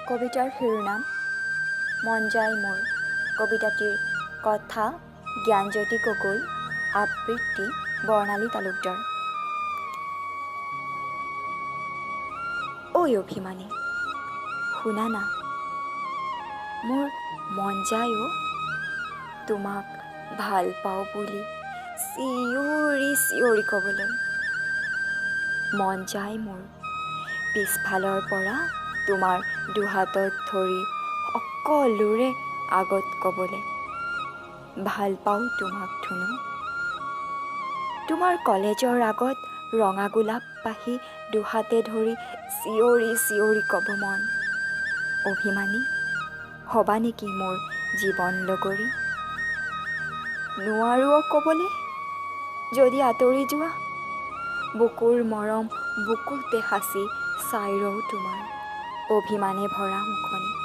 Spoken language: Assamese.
কবিতাৰ শিৰোনাম মন যায় মোৰ। কবিতাটিৰ কথা জ্ঞানজ্যোতি গগৈ, আবৃত্তি বৰ্ণালী তালুকদাৰ। ঐ অভিমানী, শুনা না, মোৰ মন যায় তোমাক ভাল পাওঁ বুলি চিঞৰি চিঞৰি ক'বলৈ। মন যায় মোৰ পিছফালৰ পৰা তোমাৰ দুহাতত ধৰি সকলোৰে আগত ক'বলৈ, ভাল পাওঁ তোমাক ধুনু। তোমাৰ কলেজৰ আগত ৰঙা গোলাপ পাহি দুহাতে ধৰি চিঞৰি চিঞৰি ক'ব মন, অভিমানী হবা নেকি মোৰ জীৱন লগৰী। নোৱাৰো ক'বলৈ যদি আঁতৰি যোৱা, বুকুৰ মৰম বুকুতে সাঁচি চাই ৰওঁ তোমাৰ অভিমানে ভৰা মুখনি।